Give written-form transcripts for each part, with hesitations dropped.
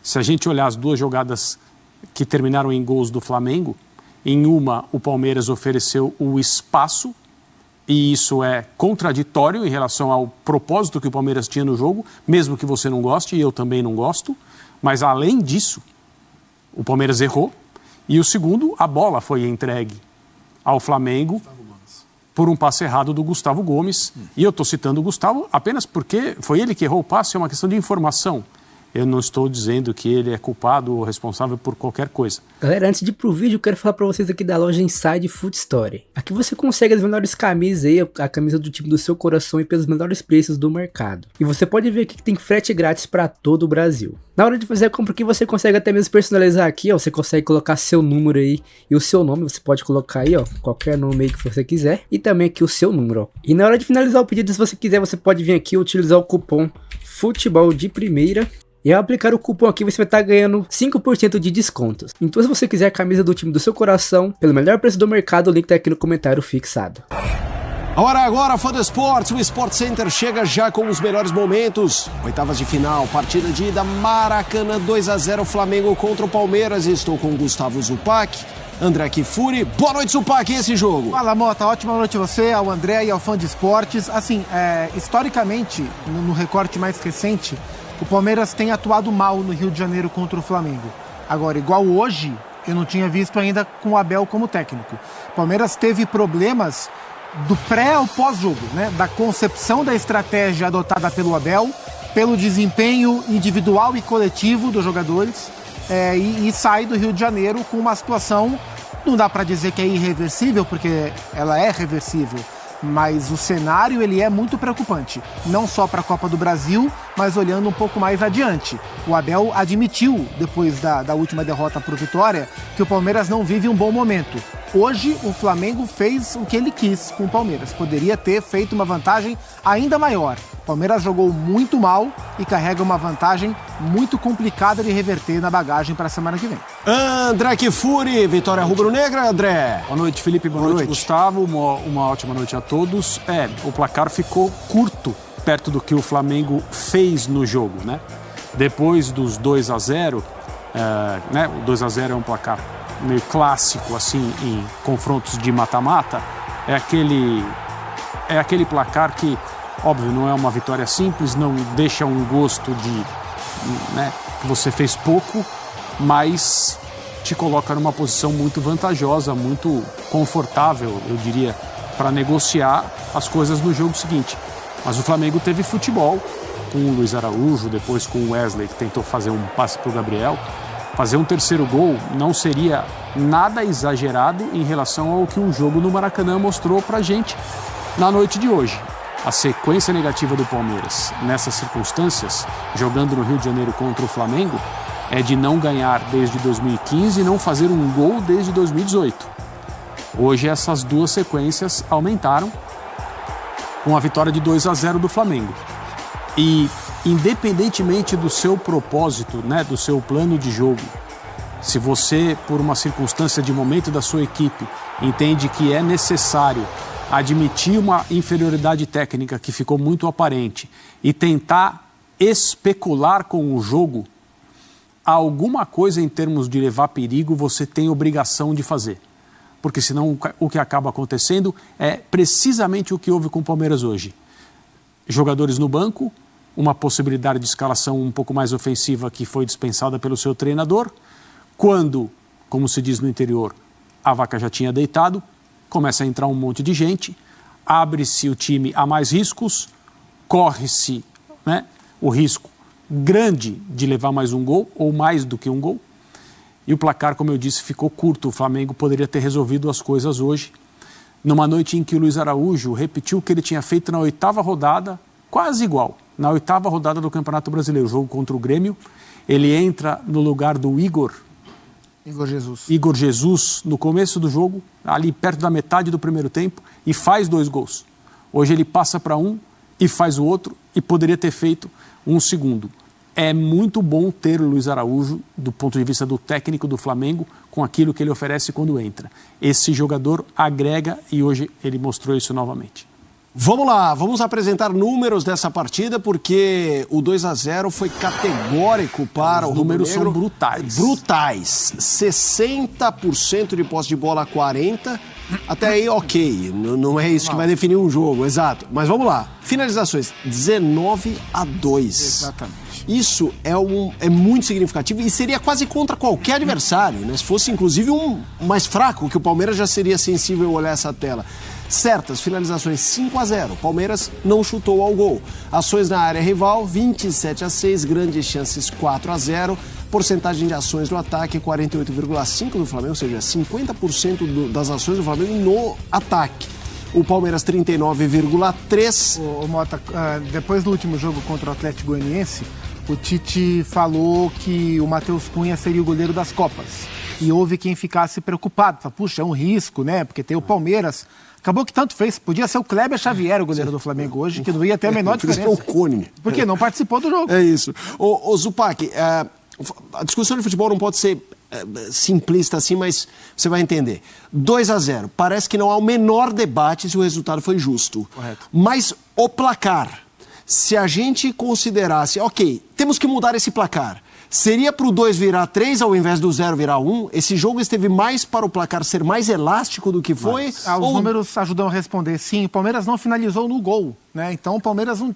Se a gente olhar as duas jogadas que terminaram em gols do Flamengo, em uma o Palmeiras ofereceu o espaço, e isso é contraditório em relação ao propósito que o Palmeiras tinha no jogo, mesmo que você não goste, e eu também não gosto, mas além disso, o Palmeiras errou, e o segundo, a bola foi entregue ao Flamengo por um passe errado do Gustavo Gomes, e eu estou citando o Gustavo apenas porque foi ele que errou o passe, é uma questão de informação. Eu não estou dizendo que ele é culpado ou responsável por qualquer coisa. Galera, antes de ir pro vídeo, eu quero falar pra vocês aqui da loja Inside Food Story. Aqui você consegue as melhores camisas aí, a camisa do time do seu coração e pelos melhores preços do mercado. E você pode ver aqui que tem frete grátis pra todo o Brasil. Na hora de fazer a compra aqui, você consegue até mesmo personalizar aqui, ó. Você consegue colocar seu número aí e o seu nome. Você pode colocar aí, ó, qualquer nome aí que você quiser. E também aqui o seu número, ó. E na hora de finalizar o pedido, se você quiser, você pode vir aqui e utilizar o cupom Futebol de Primeira. E ao aplicar o cupom aqui, você vai estar ganhando 5% de descontos. Então, se você quiser a camisa do time do seu coração, pelo melhor preço do mercado, o link está aqui no comentário fixado. A hora agora, fã do esportes, o Sport Center chega já com os melhores momentos. Oitavas de final, partida de ida, Maracanã 2-0, Flamengo contra o Palmeiras. Estou com o Gustavo Zupac, André Kifuri. Boa noite, Zupac, e esse jogo? Fala, Mota, ótima noite a você, ao André e ao fã de esportes. Assim, historicamente, no recorte mais recente, o Palmeiras tem atuado mal no Rio de Janeiro contra o Flamengo. Agora, igual hoje, eu não tinha visto ainda com o Abel como técnico. O Palmeiras teve problemas do pré ao pós-jogo, né? Da concepção da estratégia adotada pelo Abel, pelo desempenho individual e coletivo dos jogadores, e sai do Rio de Janeiro com uma situação, não dá para dizer que é irreversível, porque ela é reversível, mas o cenário ele é muito preocupante, não só para a Copa do Brasil, mas olhando um pouco mais adiante. O Abel admitiu, depois da última derrota para o Vitória, que o Palmeiras não vive um bom momento. Hoje, o Flamengo fez o que ele quis com o Palmeiras. Poderia ter feito uma vantagem ainda maior. O Palmeiras jogou muito mal e carrega uma vantagem muito complicada de reverter na bagagem para a semana que vem. André Kifuri, vitória rubro-negra, André. Boa noite, Felipe. Boa noite, Gustavo. Uma ótima noite a todos. O placar ficou curto perto do que o Flamengo fez no jogo, né? Depois dos 2-0, né? O 2-0 é um placar meio clássico, assim, em confrontos de mata-mata. É aquele placar que, óbvio, não é uma vitória simples, não deixa um gosto de, né, que você fez pouco, mas te coloca numa posição muito vantajosa, muito confortável, eu diria, para negociar as coisas no jogo seguinte. Mas o Flamengo teve futebol com o Luiz Araújo, depois com o Wesley, que tentou fazer um passe para o Gabriel. Fazer um terceiro gol não seria nada exagerado em relação ao que o jogo no Maracanã mostrou pra gente na noite de hoje. A sequência negativa do Palmeiras nessas circunstâncias, jogando no Rio de Janeiro contra o Flamengo, é de não ganhar desde 2015 e não fazer um gol desde 2018. Hoje essas duas sequências aumentaram com a vitória de 2-0 do Flamengo. E independentemente do seu propósito, né, do seu plano de jogo, se você, por uma circunstância de momento da sua equipe, entende que é necessário admitir uma inferioridade técnica que ficou muito aparente e tentar especular com o jogo, alguma coisa em termos de levar perigo você tem obrigação de fazer. Porque senão o que acaba acontecendo é precisamente o que houve com o Palmeiras hoje. Jogadores no banco, uma possibilidade de escalação um pouco mais ofensiva que foi dispensada pelo seu treinador. Quando, como se diz no interior, a vaca já tinha deitado, começa a entrar um monte de gente, abre-se o time a mais riscos, corre-se, né, o risco grande de levar mais um gol, ou mais do que um gol, e o placar, como eu disse, ficou curto. O Flamengo poderia ter resolvido as coisas hoje, numa noite em que o Luiz Araújo repetiu o que ele tinha feito na 8ª rodada, quase igual. Na 8ª rodada do Campeonato Brasileiro, jogo contra o Grêmio, ele entra no lugar do Igor Jesus, no começo do jogo, ali perto da metade do primeiro tempo, e faz 2 gols. Hoje ele passa para um e faz o outro, e poderia ter feito um segundo. É muito bom ter o Luiz Araújo, do ponto de vista do técnico do Flamengo, com aquilo que ele oferece quando entra. Esse jogador agrega, e hoje ele mostrou isso novamente. Vamos lá, vamos apresentar números dessa partida, porque o 2-0 foi categórico para o Rubro Negro. Os números são brutais. Brutais. 60% de posse de bola a 40%. Até aí, ok. Não é isso que vai definir um jogo, exato. Mas vamos lá. Finalizações, 19-2. Exatamente. Isso é muito significativo e seria quase contra qualquer adversário, né? Se fosse, inclusive, um mais fraco, que o Palmeiras já seria sensível a olhar essa tela. Certas finalizações 5-0. Palmeiras não chutou ao gol. Ações na área rival 27-6. Grandes chances 4-0. Porcentagem de ações no ataque 48,5% do Flamengo, ou seja, 50% das ações do Flamengo no ataque. O Palmeiras 39,3%. Ô Mota, depois do último jogo contra o Atlético Goianiense, o Tite falou que o Matheus Cunha seria o goleiro das Copas. E houve quem ficasse preocupado. Falou, puxa, é um risco, né? Porque tem o Palmeiras. Acabou que tanto fez. Podia ser o Kleber Xavier, o goleiro do Flamengo hoje, que não ia ter a menor diferença. O Cone. Porque não participou do jogo. É isso. Ô Zupac, a discussão de futebol não pode ser simplista assim, mas você vai entender. 2-0. Parece que não há o menor debate se o resultado foi justo. Correto. Mas o placar, se a gente considerasse, ok, temos que mudar esse placar. Seria para o 2 virar 3 ao invés do 0 virar 1? Esse jogo esteve mais para o placar ser mais elástico do que foi? Os números ajudam a responder. Sim, o Palmeiras não finalizou no gol, né? Então o Palmeiras não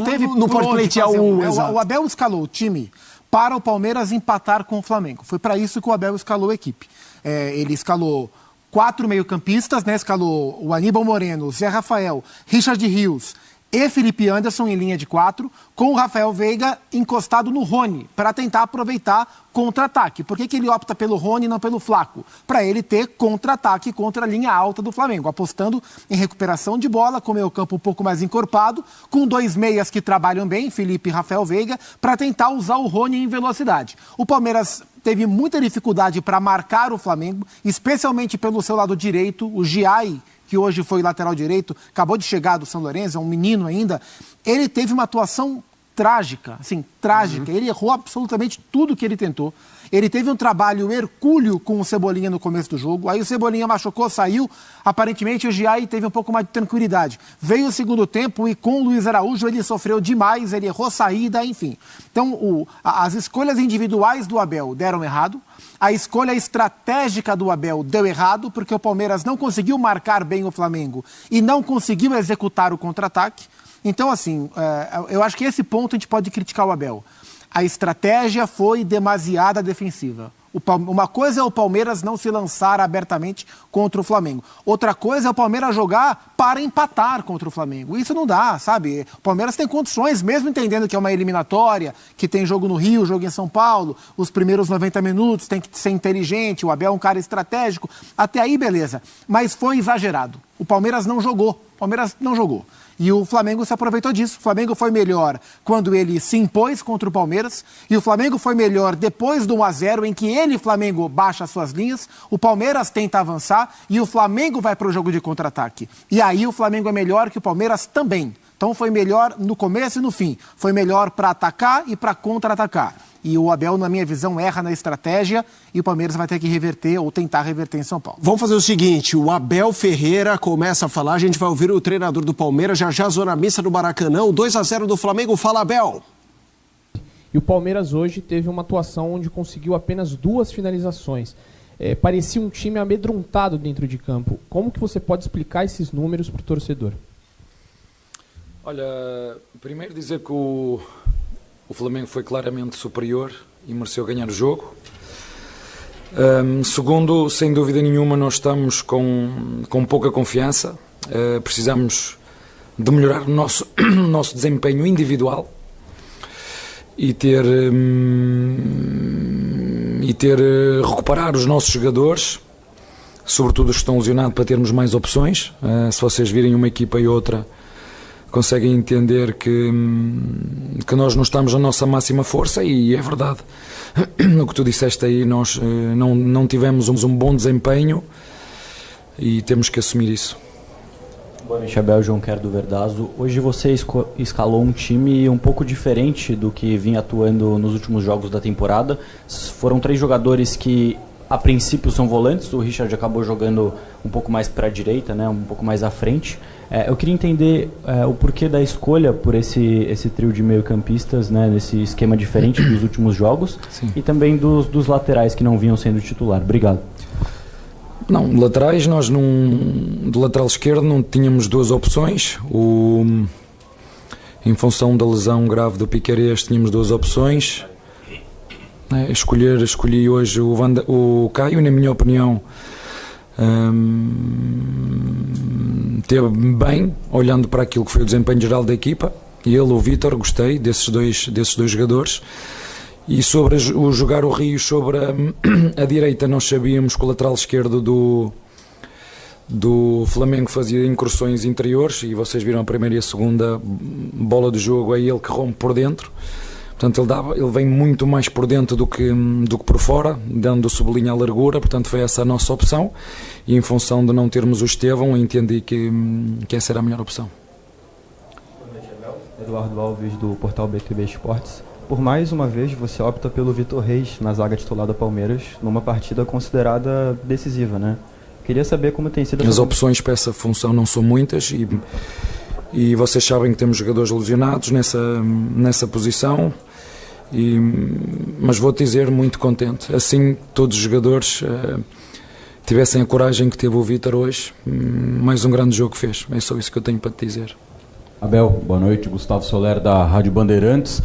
teve... Não pode pleitear o Abel escalou o time para o Palmeiras empatar com o Flamengo. Foi para isso que o Abel escalou a equipe. Ele escalou 4 meio-campistas, né? Escalou o Aníbal Moreno, Zé Rafael, Richard Rios e Felipe Anderson em linha de 4, com o Rafael Veiga encostado no Rony, para tentar aproveitar contra-ataque. Por que ele opta pelo Rony e não pelo Flaco? Para ele ter contra-ataque contra a linha alta do Flamengo, apostando em recuperação de bola, com o meio campo um pouco mais encorpado, com 2 meias que trabalham bem, Felipe e Rafael Veiga, para tentar usar o Rony em velocidade. O Palmeiras teve muita dificuldade para marcar o Flamengo, especialmente pelo seu lado direito, o Giai, que hoje foi lateral direito, acabou de chegar do São Lourenço, é um menino ainda, ele teve uma atuação trágica, assim, trágica. Ele errou absolutamente tudo que ele tentou. Ele teve um trabalho hercúleo com o Cebolinha no começo do jogo, aí o Cebolinha machucou, saiu, aparentemente o Giai teve um pouco mais de tranquilidade. Veio o segundo tempo e com o Luiz Araújo ele sofreu demais, ele errou saída, enfim. Então, as escolhas individuais do Abel deram errado, a escolha estratégica do Abel deu errado, porque o Palmeiras não conseguiu marcar bem o Flamengo e não conseguiu executar o contra-ataque. Então, assim, eu acho que esse ponto a gente pode criticar o Abel. A estratégia foi demasiada defensiva. Uma coisa é o Palmeiras não se lançar abertamente contra o Flamengo. Outra coisa é o Palmeiras jogar para empatar contra o Flamengo. Isso não dá, sabe? O Palmeiras tem condições, mesmo entendendo que é uma eliminatória, que tem jogo no Rio, jogo em São Paulo, os primeiros 90 minutos tem que ser inteligente, o Abel é um cara estratégico. Até aí, beleza. Mas foi exagerado. O Palmeiras não jogou. E o Flamengo se aproveitou disso. O Flamengo foi melhor quando ele se impôs contra o Palmeiras. E o Flamengo foi melhor depois do 1-0, em que ele, Flamengo, baixa as suas linhas. O Palmeiras tenta avançar e o Flamengo vai para o jogo de contra-ataque. E aí o Flamengo é melhor que o Palmeiras também. Então foi melhor no começo e no fim. Foi melhor para atacar e para contra-atacar. E o Abel, na minha visão, erra na estratégia e o Palmeiras vai ter que reverter ou tentar reverter em São Paulo. Vamos fazer o seguinte, o Abel Ferreira começa a falar, a gente vai ouvir o treinador do Palmeiras, já zona mista do Maracanã, o 2-0 do Flamengo. Fala, Abel! E o Palmeiras hoje teve uma atuação onde conseguiu apenas 2 finalizações. Parecia um time amedrontado dentro de campo. Como que você pode explicar esses números para o torcedor? Olha, primeiro dizer que o Flamengo foi claramente superior e mereceu ganhar o jogo. Segundo, sem dúvida nenhuma, nós estamos com pouca confiança. Precisamos de melhorar o nosso desempenho individual e recuperar os nossos jogadores, sobretudo os que estão lesionados, para termos mais opções. Se vocês virem uma equipa e outra, conseguem entender que nós não estamos na nossa máxima força, e é verdade. O que tu disseste aí, nós não tivemos um bom desempenho e temos que assumir isso. Boa noite, Abel. João Quero do Verdazo. Hoje você escalou um time um pouco diferente do que vinha atuando nos últimos jogos da temporada. Foram 3 jogadores que a princípio são volantes, o Richard acabou jogando um pouco mais para a direita, né, um pouco mais à frente. Eu queria entender o porquê da escolha por esse trio de meio-campistas, né, nesse esquema diferente dos últimos jogos. Sim. E também dos laterais que não vinham sendo titular. Obrigado. Não, laterais, nós do lateral esquerdo não tínhamos duas opções. Em função da lesão grave do Piquerez, tínhamos duas opções. Escolhi hoje o Caio, na minha opinião, teve bem, olhando para aquilo que foi o desempenho geral da equipa. Ele, o Vítor, gostei desses dois jogadores. E sobre jogar o Rio sobre a direita, nós sabíamos que o lateral esquerdo do Flamengo fazia incursões interiores, e vocês viram a primeira e a segunda bola do jogo, é ele que rompe por dentro. Portanto, ele vem muito mais por dentro do que por fora, dando sublinha a largura. Portanto, foi essa a nossa opção, e em função de não termos o Estevão, entendi que essa era a melhor opção. Eduardo Alves, do portal BTB Esportes. Por mais uma vez, você opta pelo Vitor Reis na zaga titular do Palmeiras, numa partida considerada decisiva, né? Queria saber como tem sido... As opções para essa função não são muitas, e vocês sabem que temos jogadores lesionados nessa posição, mas vou-te dizer, muito contente. Assim, todos os jogadores tivessem a coragem que teve o Vítor hoje, mais um grande jogo que fez. É só isso que eu tenho para te dizer. Abel, boa noite. Gustavo Soler, da Rádio Bandeirantes.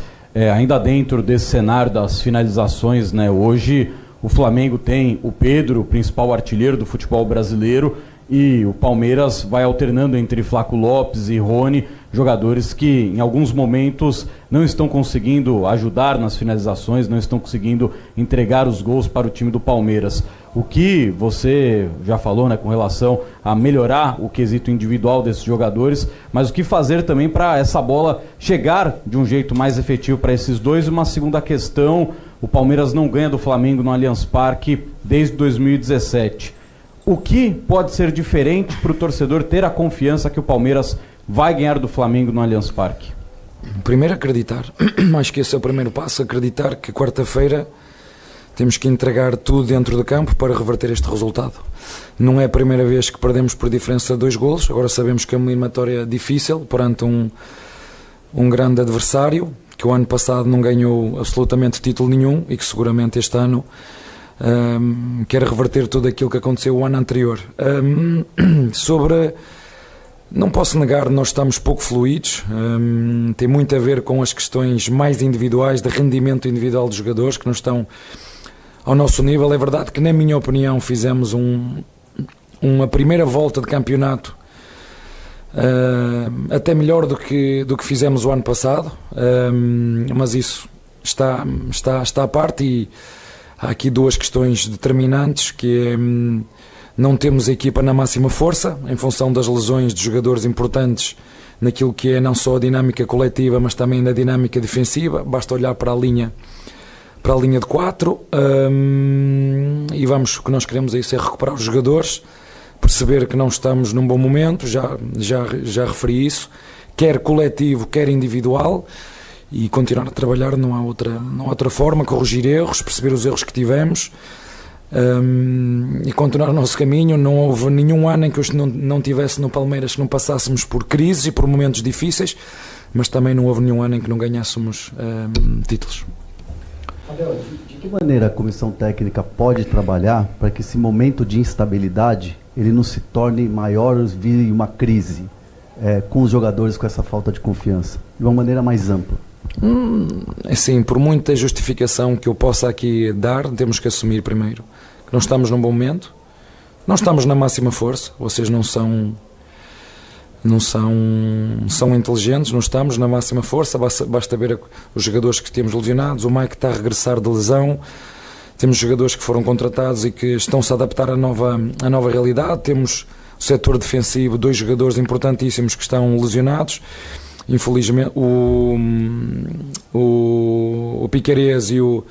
Ainda dentro desse cenário das finalizações, né, hoje o Flamengo tem o Pedro, o principal artilheiro do futebol brasileiro, e o Palmeiras vai alternando entre Flaco Lopes e Rony, jogadores que em alguns momentos não estão conseguindo ajudar nas finalizações, não estão conseguindo entregar os gols para o time do Palmeiras. O que você já falou, né, com relação a melhorar o quesito individual desses jogadores, mas o que fazer também para essa bola chegar de um jeito mais efetivo para esses dois? E uma segunda questão: o Palmeiras não ganha do Flamengo no Allianz Parque desde 2017. O que pode ser diferente para o torcedor ter a confiança que o Palmeiras vai ganhar do Flamengo no Allianz Parque? Primeiro, acreditar. Acho que esse é o primeiro passo, acreditar que quarta-feira temos que entregar tudo dentro do campo para reverter este resultado. Não é a primeira vez que perdemos por diferença de 2 golos, agora sabemos que é uma eliminatória difícil perante um grande adversário, que o ano passado não ganhou absolutamente título nenhum e que seguramente este ano quer reverter tudo aquilo que aconteceu o ano anterior. Não posso negar, nós estamos pouco fluidos, tem muito a ver com as questões mais individuais, de rendimento individual dos jogadores que não estão ao nosso nível. É verdade que, na minha opinião, fizemos uma primeira volta de campeonato até melhor do que fizemos o ano passado, mas isso está à parte, e há aqui 2 questões determinantes, que é, não temos a equipa na máxima força, em função das lesões de jogadores importantes naquilo que é não só a dinâmica coletiva, mas também na dinâmica defensiva. Basta olhar para a linha de 4, e o que nós queremos é isso, é recuperar os jogadores, perceber que não estamos num bom momento, já referi isso, quer coletivo, quer individual, e continuar a trabalhar. Não há outra forma, corrigir erros, perceber os erros que tivemos, e continuar o nosso caminho. Não houve nenhum ano em que eu não tivesse no Palmeiras que não passássemos por crises e por momentos difíceis, mas também não houve nenhum ano em que não ganhássemos títulos. De que maneira a comissão técnica pode trabalhar para que esse momento de instabilidade ele não se torne maior, vire uma crise com os jogadores, com essa falta de confiança, de uma maneira mais ampla? Assim, por muita justificação que eu possa aqui dar, temos que assumir primeiro que não estamos num bom momento, não estamos na máxima força. Vocês não são inteligentes, não estamos na máxima força. Basta ver os jogadores que temos lesionados. O Mike está a regressar de lesão, temos jogadores que foram contratados e que estão-se a adaptar à nova realidade. Temos o setor defensivo, 2 jogadores importantíssimos que estão lesionados. Infelizmente o Piquerez e o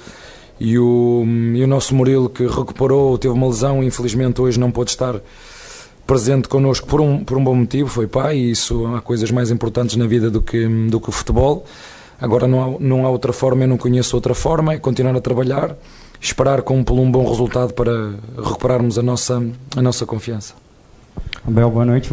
nosso Murilo, que recuperou, teve uma lesão e infelizmente hoje não pôde estar presente connosco por um bom motivo, foi pai, e isso, há coisas mais importantes na vida do que o futebol. Agora não há outra forma, eu não conheço outra forma, é continuar a trabalhar, esperar por um bom resultado para recuperarmos a nossa confiança. Abel, boa noite.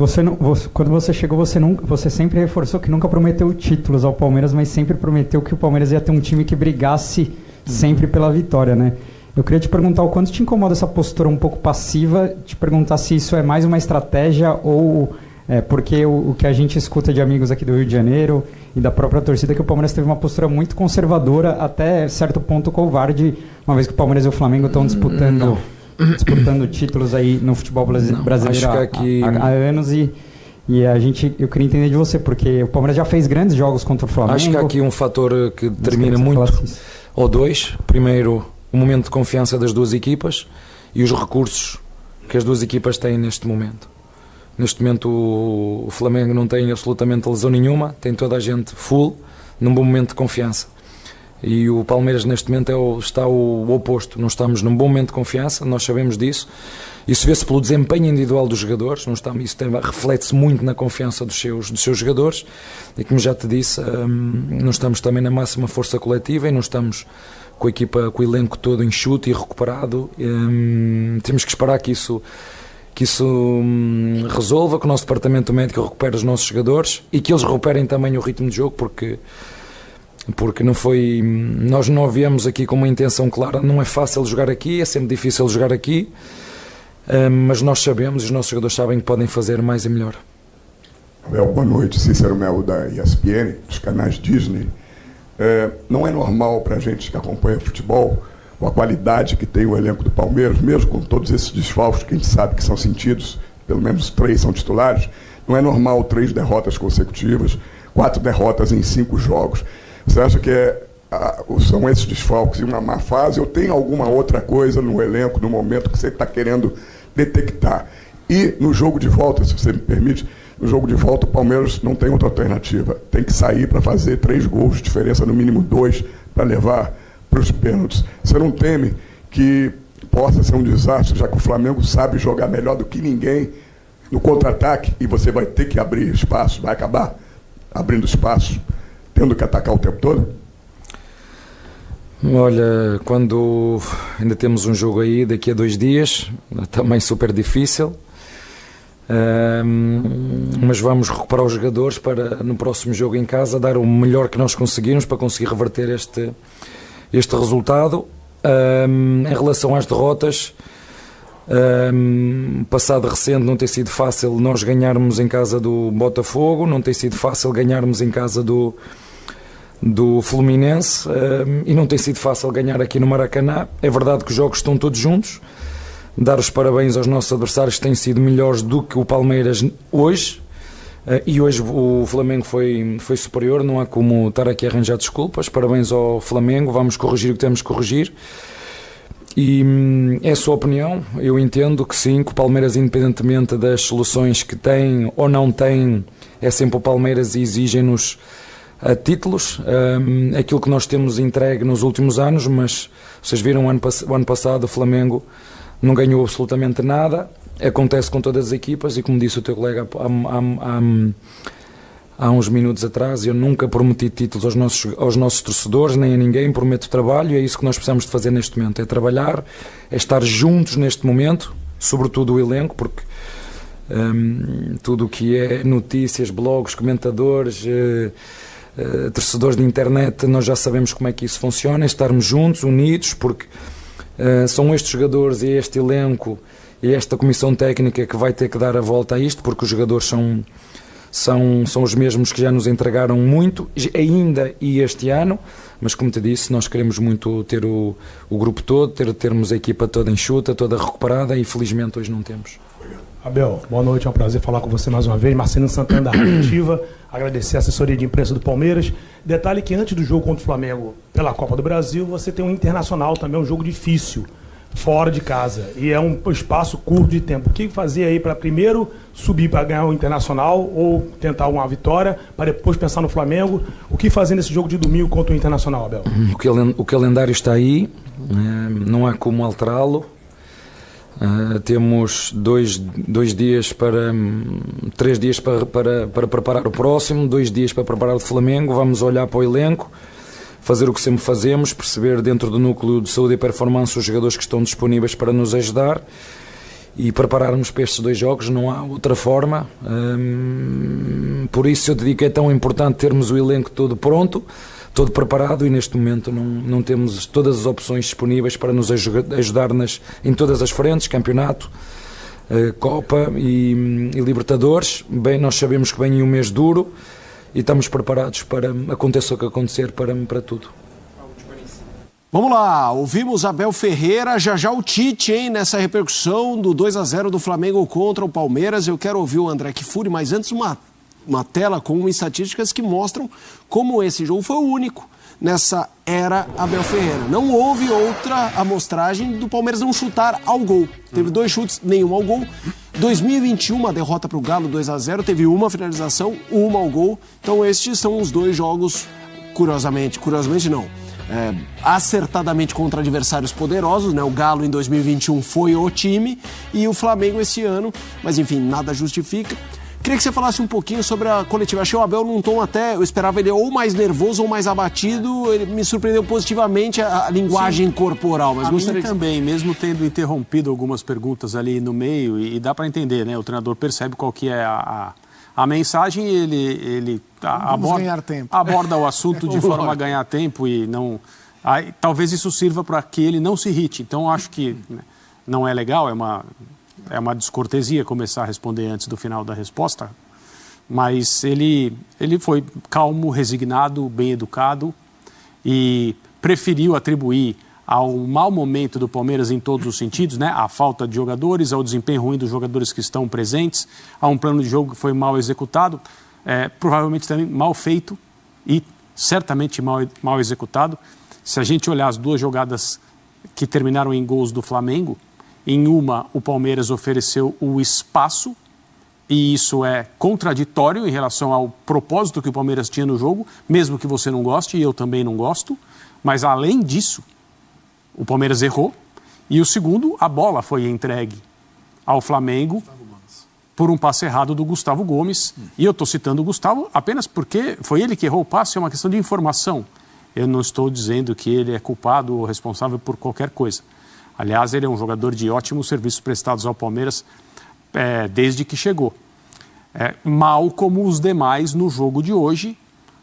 Quando você chegou, você sempre reforçou que nunca prometeu títulos ao Palmeiras, mas sempre prometeu que o Palmeiras ia ter um time que brigasse sempre pela vitória, né? Eu queria te perguntar o quanto te incomoda essa postura um pouco passiva, te perguntar se isso é mais uma estratégia ou porque o que a gente escuta de amigos aqui do Rio de Janeiro e da própria torcida é que o Palmeiras teve uma postura muito conservadora, até certo ponto covarde, uma vez que o Palmeiras e o Flamengo estão disputando títulos aí no futebol brasileiro há anos e eu queria entender de você, porque o Palmeiras já fez grandes jogos contra o Flamengo. Acho que há aqui um fator que determina muito, ou dois. Primeiro, o momento de confiança das duas equipas e os recursos que as duas equipas têm neste momento. Neste momento o Flamengo não tem absolutamente lesão nenhuma, tem toda a gente full, num bom momento de confiança. E o Palmeiras neste momento está o oposto, não estamos num bom momento de confiança, nós sabemos disso. Isso vê-se pelo desempenho individual dos jogadores, reflete-se muito na confiança dos seus jogadores. E como já te disse, não estamos também na máxima força coletiva e não estamos com a equipa, com o elenco todo enxuto e recuperado. Temos que esperar que isso resolva, que o nosso departamento médico recupere os nossos jogadores e que eles recuperem também o ritmo de jogo, porque nós não viemos aqui com uma intenção clara. Não é fácil jogar aqui, é sempre difícil jogar aqui, mas nós sabemos e os nossos jogadores sabem que podem fazer mais e melhor. Boa noite, Cícero Melo da ESPN, dos canais Disney. Não é normal para a gente que acompanha futebol com a qualidade que tem o elenco do Palmeiras, mesmo com todos esses desfalques que a gente sabe que são sentidos, pelo menos 3 são titulares, não é normal 3 derrotas consecutivas, 4 derrotas em 5 jogos. Você acha que são esses desfalques e uma má fase, ou tem alguma outra coisa no elenco, no momento que você está querendo detectar? E no jogo de volta, se você me permite, no jogo de volta o Palmeiras não tem outra alternativa, tem que sair para fazer 3 gols de diferença, no mínimo 2, para levar para os pênaltis. Você não teme que possa ser um desastre, já que o Flamengo sabe jogar melhor do que ninguém no contra-ataque e você vai ter que abrir espaço, vai acabar abrindo espaço, tendo que atacar o tempo todo? Olha, quando ainda temos um jogo aí daqui a 2 dias, também super difícil, mas vamos recuperar os jogadores para no próximo jogo em casa dar o melhor que nós conseguirmos para conseguir reverter este resultado. Em relação às derrotas, passado recente não tem sido fácil nós ganharmos em casa do Botafogo, não tem sido fácil ganharmos em casa do Fluminense, e não tem sido fácil ganhar aqui no Maracanã. É verdade que os jogos estão todos juntos. Dar os parabéns aos nossos adversários que têm sido melhores do que o Palmeiras hoje, e hoje o Flamengo foi superior, não há como estar aqui a arranjar desculpas. Parabéns ao Flamengo, vamos corrigir o que temos que corrigir. E é a sua opinião. Eu entendo que sim, que o Palmeiras, independentemente das soluções que tem ou não tem, é sempre o Palmeiras e exigem-nos títulos, aquilo que nós temos entregue nos últimos anos. Mas vocês viram o ano passado o Flamengo não ganhou absolutamente nada. Acontece com todas as equipas, e como disse o teu colega há uns minutos atrás, eu nunca prometi títulos aos nossos torcedores, nem a ninguém. Prometo trabalho, e é isso que nós precisamos de fazer neste momento, é trabalhar, é estar juntos neste momento, sobretudo o elenco, porque tudo o que é notícias, blogs, comentadores, torcedores de internet, nós já sabemos como é que isso funciona, é estarmos juntos, unidos, porque são estes jogadores e este elenco e esta comissão técnica que vai ter que dar a volta a isto, porque os jogadores são os mesmos que já nos entregaram muito, ainda e este ano, mas como te disse, nós queremos muito ter o grupo todo, termos a equipa toda enxuta, toda recuperada, e felizmente hoje não temos. Abel, boa noite, é um prazer falar com você mais uma vez. Marcelino Santana da Rádio Ativa, agradecer a assessoria de imprensa do Palmeiras. Detalhe que antes do jogo contra o Flamengo pela Copa do Brasil, você tem um Internacional também, um jogo difícil, fora de casa, e é um espaço curto de tempo. O que fazer aí para primeiro subir para ganhar o Internacional ou tentar uma vitória, para depois pensar no Flamengo? O que fazer nesse jogo de domingo contra o Internacional, Abel? O calendário está aí, não há como alterá-lo. Temos 2 dias para 3 dias para preparar o próximo, 2 dias para preparar o Flamengo. Vamos olhar para o elenco, fazer o que sempre fazemos, perceber dentro do núcleo de saúde e performance os jogadores que estão disponíveis para nos ajudar e prepararmos para estes 2 jogos, não há outra forma. Por isso eu te digo que é tão importante termos o elenco todo pronto, todo preparado, e neste momento não temos todas as opções disponíveis para nos ajudar em todas as frentes, campeonato, Copa e Libertadores. Bem, nós sabemos que vem um mês duro e estamos preparados para aconteça o que acontecer, para tudo. Vamos lá, ouvimos Abel Ferreira, já o Tite, hein, nessa repercussão do 2-0 do Flamengo contra o Palmeiras. Eu quero ouvir o André Kfouri, mas antes uma tela com estatísticas que mostram como esse jogo foi o único nessa era Abel Ferreira. Não houve outra amostragem do Palmeiras não chutar ao gol. Teve 2 chutes, nenhum ao gol. 2021, a derrota para o Galo 2-0, teve uma finalização, uma ao gol. Então estes são os 2 jogos, curiosamente não, acertadamente contra adversários poderosos, né? O Galo em 2021 foi o time e o Flamengo esse ano, mas enfim, nada justifica. Queria que você falasse um pouquinho sobre a coletiva. Achei o Abel num tom eu esperava ele ou mais nervoso ou mais abatido. Ele me surpreendeu positivamente a linguagem corporal. Mas gostaria também, mesmo tendo interrompido algumas perguntas ali no meio, e dá para entender, né? O treinador percebe qual que é a mensagem e ele aborda o assunto de forma a ganhar tempo e não... talvez isso sirva para que ele não se irrite. Então, acho que não é legal, é uma descortesia começar a responder antes do final da resposta, mas ele foi calmo, resignado, bem educado e preferiu atribuir ao mau momento do Palmeiras em todos os sentidos, né? A falta de jogadores, ao desempenho ruim dos jogadores que estão presentes, a um plano de jogo que foi mal executado, provavelmente também mal feito e certamente mal executado. Se a gente olhar as 2 jogadas que terminaram em gols do Flamengo, em uma, o Palmeiras ofereceu o espaço, e isso é contraditório em relação ao propósito que o Palmeiras tinha no jogo, mesmo que você não goste, e eu também não gosto. Mas, além disso, o Palmeiras errou. E o segundo, a bola foi entregue ao Flamengo por um passe errado do Gustavo Gomes. E eu estou citando o Gustavo apenas porque foi ele que errou o passe, é uma questão de informação. Eu não estou dizendo que ele é culpado ou responsável por qualquer coisa. Aliás, ele é um jogador de ótimos serviços prestados ao Palmeiras desde que chegou. Mal como os demais no jogo de hoje,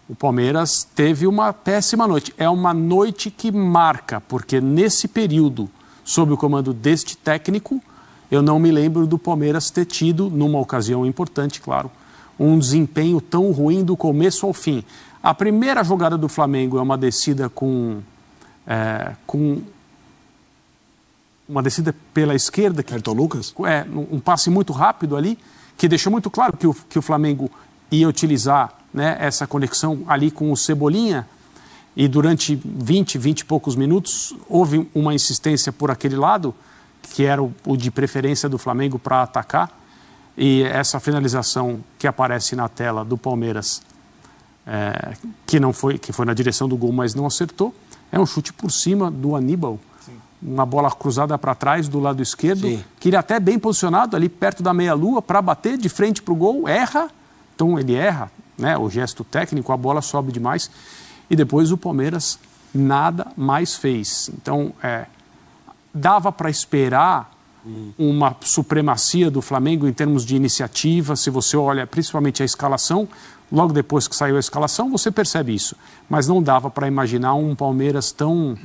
o Palmeiras teve uma péssima noite. É uma noite que marca, porque nesse período, sob o comando deste técnico, eu não me lembro do Palmeiras ter tido, numa ocasião importante, claro, um desempenho tão ruim do começo ao fim. A primeira jogada do Flamengo é uma descida com uma descida pela esquerda. Ayrton Lucas? Um passe muito rápido ali, que deixou muito claro que o Flamengo ia utilizar, né, essa conexão ali com o Cebolinha, e durante 20 e poucos minutos houve uma insistência por aquele lado, que era o de preferência do Flamengo para atacar, e essa finalização que aparece na tela do Palmeiras, que foi na direção do gol, mas não acertou, é um chute por cima do Aníbal. Uma bola cruzada para trás do lado esquerdo, que ele até bem posicionado ali perto da meia-lua para bater de frente para o gol, erra, então ele erra, né, o gesto técnico, a bola sobe demais, e depois o Palmeiras nada mais fez. Então, dava para esperar uma supremacia do Flamengo em termos de iniciativa. Se você olha principalmente a escalação, logo depois que saiu a escalação, você percebe isso. Mas não dava para imaginar um Palmeiras tão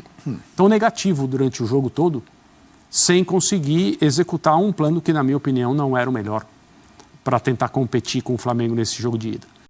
negativo durante o jogo todo, sem conseguir executar um plano que, na minha opinião, não era o melhor para tentar competir com o Flamengo nesse jogo de ida.